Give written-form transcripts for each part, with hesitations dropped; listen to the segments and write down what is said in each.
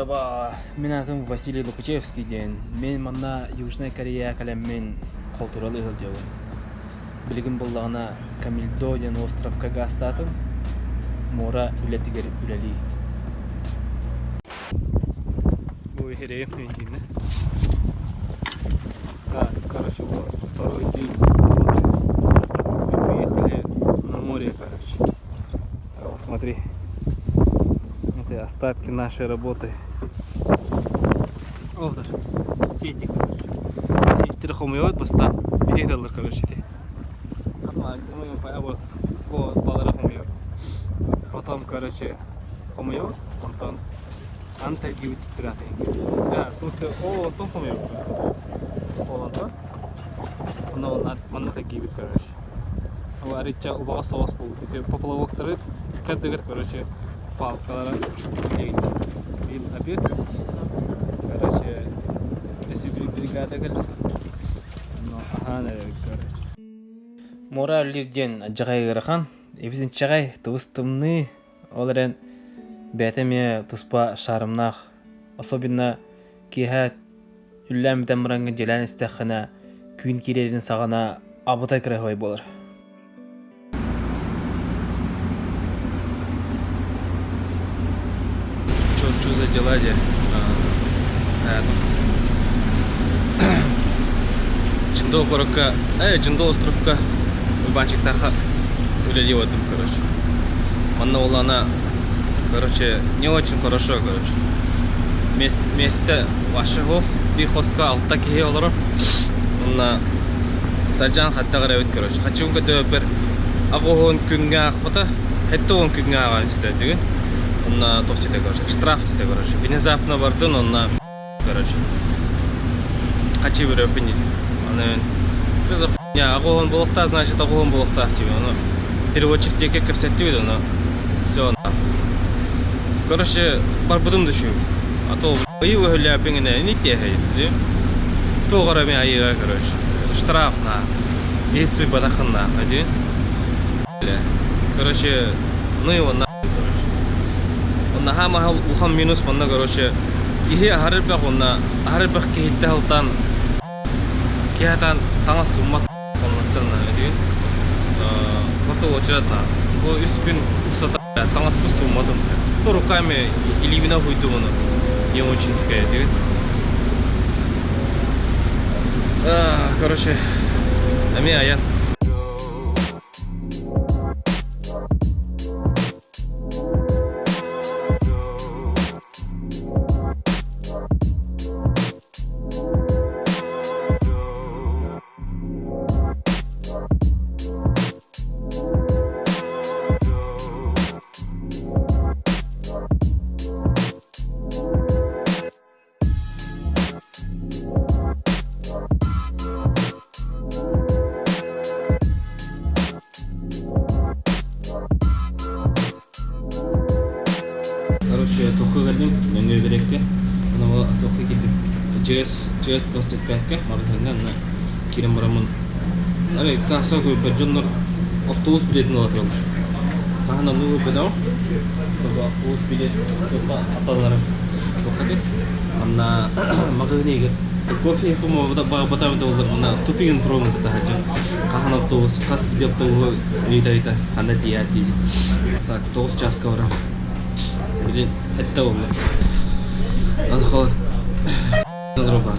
Здорово, меня зовут Василий Лукачевский ден. Мен манна Южная Корея калеммен культуралы ылжабы. Билигин боллагына Камильдо ден островка гастатым. Мора үлетигер үлели. Бу херем мендине. Короче, вот второй день. Мы приехали на море, короче. Вот, смотри. Это остатки нашей работы. О, даже сети, короче. Сети хомует, бастан. Бедегалар, короче. Вот, балара хомует. Потом, короче, хомует, потом антагивит траты. Да, в смысле, о, то хомует. О, то. Но он антагивит, короче. Арича убага соус будет. Поплавок трет, кадыгар, короче. Палкалар ил обед. Короче, если бригада гал. Но ахана, короче. Мора лирден ажагай гарахан. Эвизин чагай тустымны оларен бәтеме туспа шарымнах. Особенно киха үлләм тәмрәнгән җелән истәхана күн кирерин сагана абытай крахой булыр. Что за дела, где? Джиндо коротко, Джиндо островка, банчик таха, улетели в этом, короче. Манна улана, короче, не очень хорошо, короче. Место вашего бихоска алтаки олора, на саджан хатта гравит, короче. Хочу когда пер агоон күнгә хата, хәтта он күнгә галистә, диген. На то, что ты говоришь, штраф, ты говоришь, внезапно бардун, он на, короче, хочу выровнять, что за хуйня, агон был та, значит, агон был та, типа, ну, переводчик тебе как все видно, но все, на, короче, барбудум душу, а то его ляпинг не те, то горами аига, короче, штраф на, яйцу бадахан на, один, короче, ну его на. Нахама ухам минус манна, короче, ihe haribak unna haribak kihita hutan kihatan tanga summat konnasanna edin porto ochratna bu 3 gün ustata tanga summatun то руками иливина хуйдумunu не очень ская edin короче ами аян. Короче, тухы geldim, мен özellikle bunu тухы gidip CS 25'e markandan kirim buramın. Öyle kasa koyup jonlar avtobus biletini alırlar. Kahana nu bedava. Bu avtobus bilet topa atalarım. Tokade. Anna magazine gir. Kofi yapımı da batam da olur. Anna tupin promo da haja. Kahana avtobus kas bilet avtobus nidayta hana diyati. Tak 9 час kavra. Блин, это умно. Отход. Надрубан.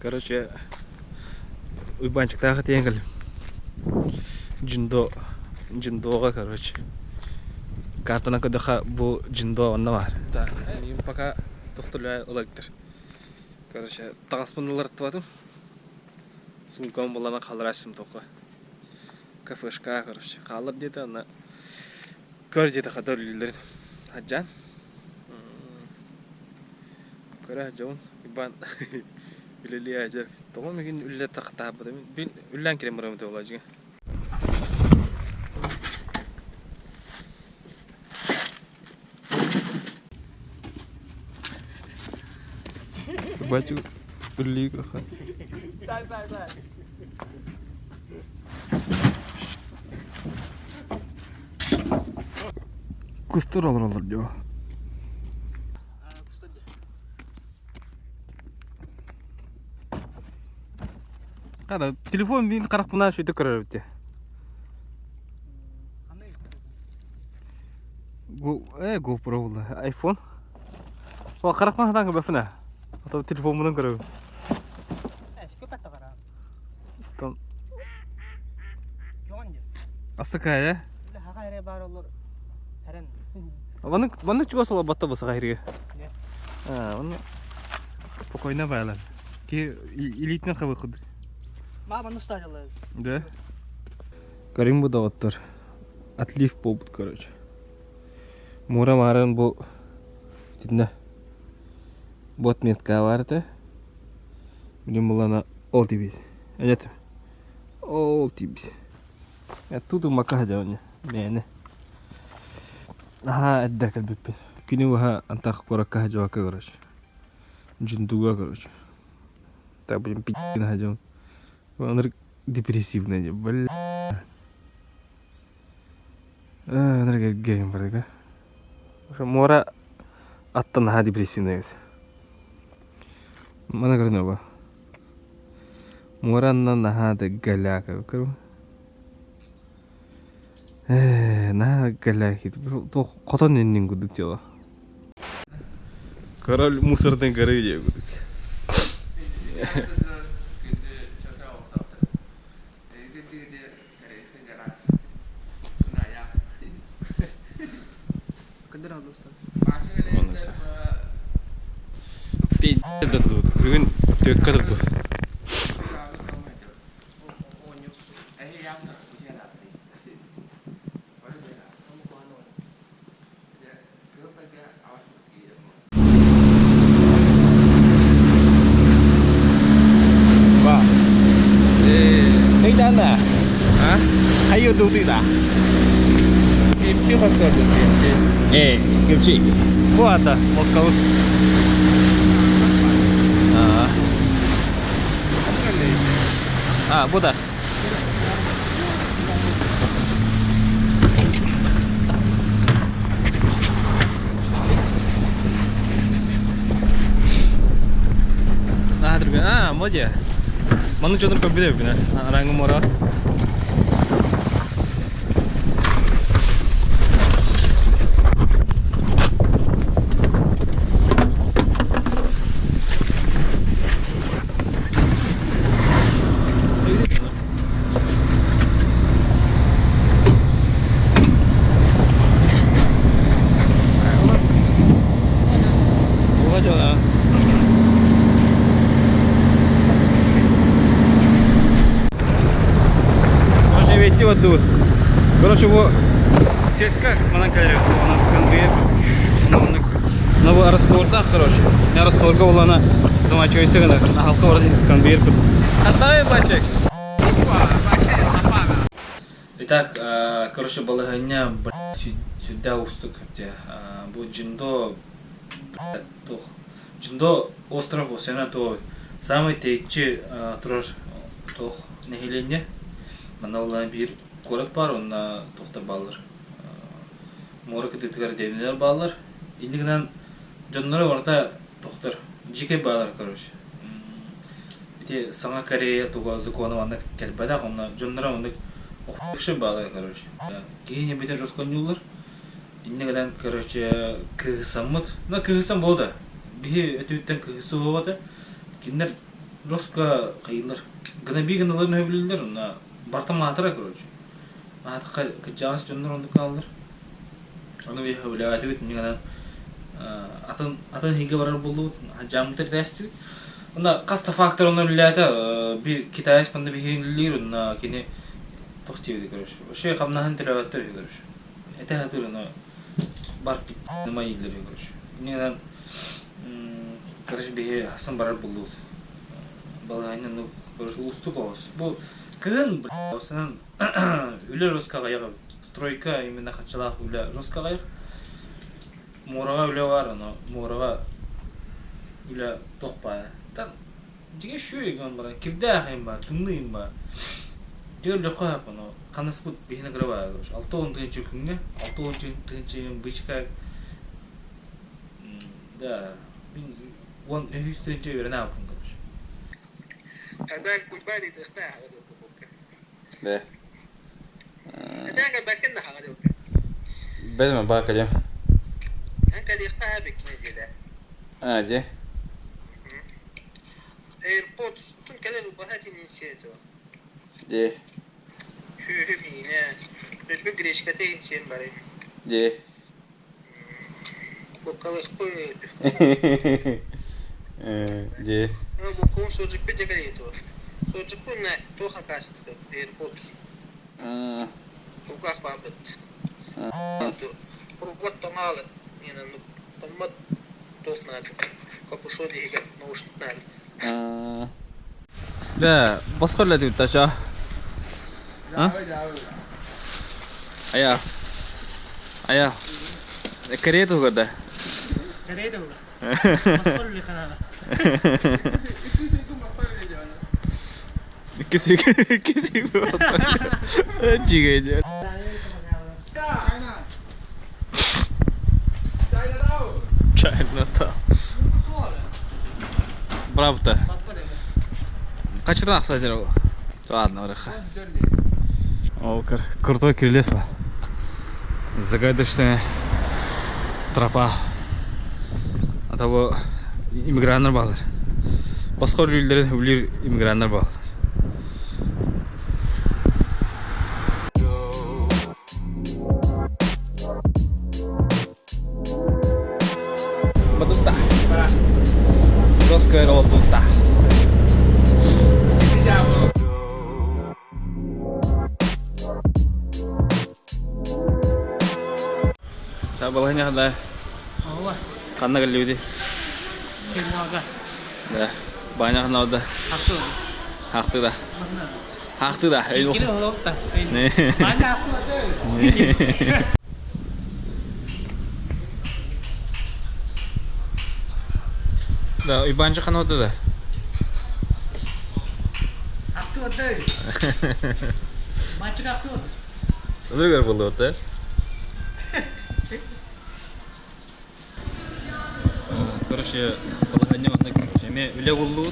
Короче, уйбанчик тахат енгел. Джиндоға, короче. Картана көдіға бұл джиндо онда бар. Да, мен пока тоқтырлай олайдыр. Короче, тағаспындылар тұвадым. Сумкам болана қалыр әсім тоқы. Кафешка, короче. Қалыр деді, ана көр деді қадар үлілерін. Хаджан. Көрі хаджауын. Ибан үлілі әжер. Тоғын меген үлілер тақыта бады. Мен үлілен керем бұрамын олай жеге. Бачу, ліка. Сай. Кустар алар диyor. Kada telefon bin karak buna şu tekrar öte. GoPro valla iPhone. O karak mah tangga bafna. Atau telefon bunun karo. Köpet takara. Tam Yoğun diyor. astık ya. Böyle haka yere var olur. Heren. Bana juga sola batta basa kahirge. Ne? Ha, onu spokojno baylan. Ki elitne kabul kıldık. Мама, ну стадила. Да? Карим bu dağıttır. Atlif bobut короче. Mura maran bu dinle. Bot metka vardı. Benim bulana ol tibi. Evet. Ol tibi. Ya tudo makah jawanya. Bene. Aha adda kalbip. Kini waha antak korakah jawa ka короче. Junduga короче. Так будем пить на жаwan. Onlar depresifnya aja, bel. Onlar geng mereka. Mora attan ha depresifnya. Mana karena apa? Mora nah ada galak, kau. Nah galak itu, tuh kotor nening guduk jawa. Karal musar tengkar aja guduk. Pide tudo. Bugün tök kadar tudo. Wow. Thấy chán à? Hả? Hay YouTube tự ta? Em chưa bao giờ được kiểm trị. Kiểm trị. Вот это, вот кого. Буда. Другая. Моди. Ману что-то победил, бина. Рангу мора. Вот тут. Короче, его сетка, она конвейер, на растворах, короче. Я растворгал, она замачивается на халка вроде конвейер. Отдай, бачек. Итак, короче, балагanya сюда устук, где будет Джиндо, Джиндо остров, осена то самый течи трош, то нехиленье. Манавлан bir korak бар, онна тоқта балыр. Морак дитгар демнер балыр. Индигнан жоннора орта тоқтар. Жике балыр, короче. Ите саңа Корея туга законы ванда келбада, онна жоннора онда оқшы балыр, короче. Кейіне бете жоскон юлар. Индигнан, короче, кыгысаммыт. На кыгысам болды. Бихи өтүттен кыгысы болғады. Киндер жоска қайылар. Гына бигін аларын өбілілдер, онна Бартам матыра, короче. Матыка кыджаас жоннор онды калдыр. Аны бе хөвлөгаты бит миңадан атын хиге барар болду. Жамтыр тести. Онда каста фактор онда билята бир китайс панда бихинлир онда кини тохтиди, короче. Ошо камнахан тилаваттыр, короче. Эте хатыр онда бар нема илдер, короче. Миңадан короче бихи хасан барар болду. Балайнын, короче, уступ болос. Бу Кын, осынан үле жоскаға яғы, стройка именно хатчалақ үле жоскаға яғы. Мораға үле бар, мораға Ile tokpa. Tan jige şu egan bara kirda hayım ba, tınlıyım ba. Diyor lokha yapano. Kanas bu bihine göre var. 6-10 tınçı künge. 6-10 tınçı bıçka. Da bin 100 tınçı veren yapın karış. هذاك بالبالي تختار على دوك ده هذاك باكلنا على دوك بدل ما باكل يوم هناك اللي يختار بك نجي له دي ايربودز تنكلم بهاتي نسيته دي شو هبينا بالبقريش كتين سين بري دي بقلش قوي دي بكون صوتك بدي قريتو صوتك كنا توخا كاست ايربودز وقاف بابت روبوت مال يعني نمط توصناد كابوشوني هيك نوشتناد Да, басқарла деп таша. Ая. Ая. Карету года. Карету. Масхол ли ханана. Киси басқарла. Чига идет. Чайна та. Правда. Kaçırdan aksadır o. Ладно, орыха. О, крутой кресло. Загадочная тропа. А того иммигранттар балар. Басқа үйлерден үлер иммигранттар балар. Батутта. Доска ротутта. Balanya kada Allah. kanna geliyor Kemnaga. Da banyak nauda. Haklı. Haktı da. Haktı da. Kilo olokta. Ne? Bana haklı da. Da ibancı kanauda da. Haklı da. Maçı haklı. Udah gak perlu tuh. Короче, полагание он так. Мне үле болду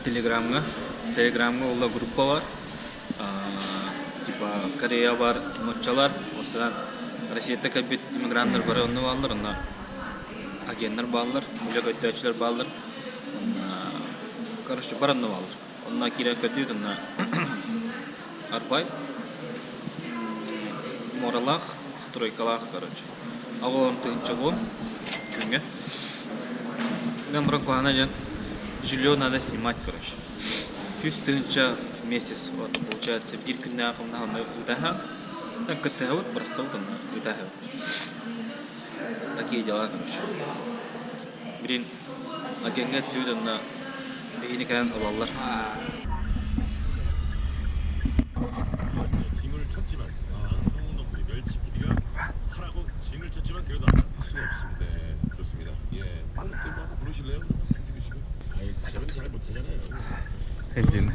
Телеграмга улла группа бар. Типа Корея бар, Мочалар, осыдан Россияда кабит иммигранттар бар, онны балдар, онна агенттер балдар, үле көтөчүлөр балдар. Короче, бар онны балдар. Онна кире көтөйт, онна арбай. Моралах, стройкалах, короче. Агон тынчыгон күнгө. Нам бракуана жан жилье надо снимать, короче. 100 тысяч в месяц, вот получается. Bir günde akımda onda udaha, так это вот бросал там удаха. Такие дела, короче. Блин, агент тюда на бегине кран олалар. 짐을 쳤지만 놈들이 멸치 PD가 하라고 짐을 쳤지만 그래도 할 수가 없습니다. 네, 그렇습니다. 예, 한번 부르실래요? TV 씨가? 아니, 잘 못하잖아요. Один.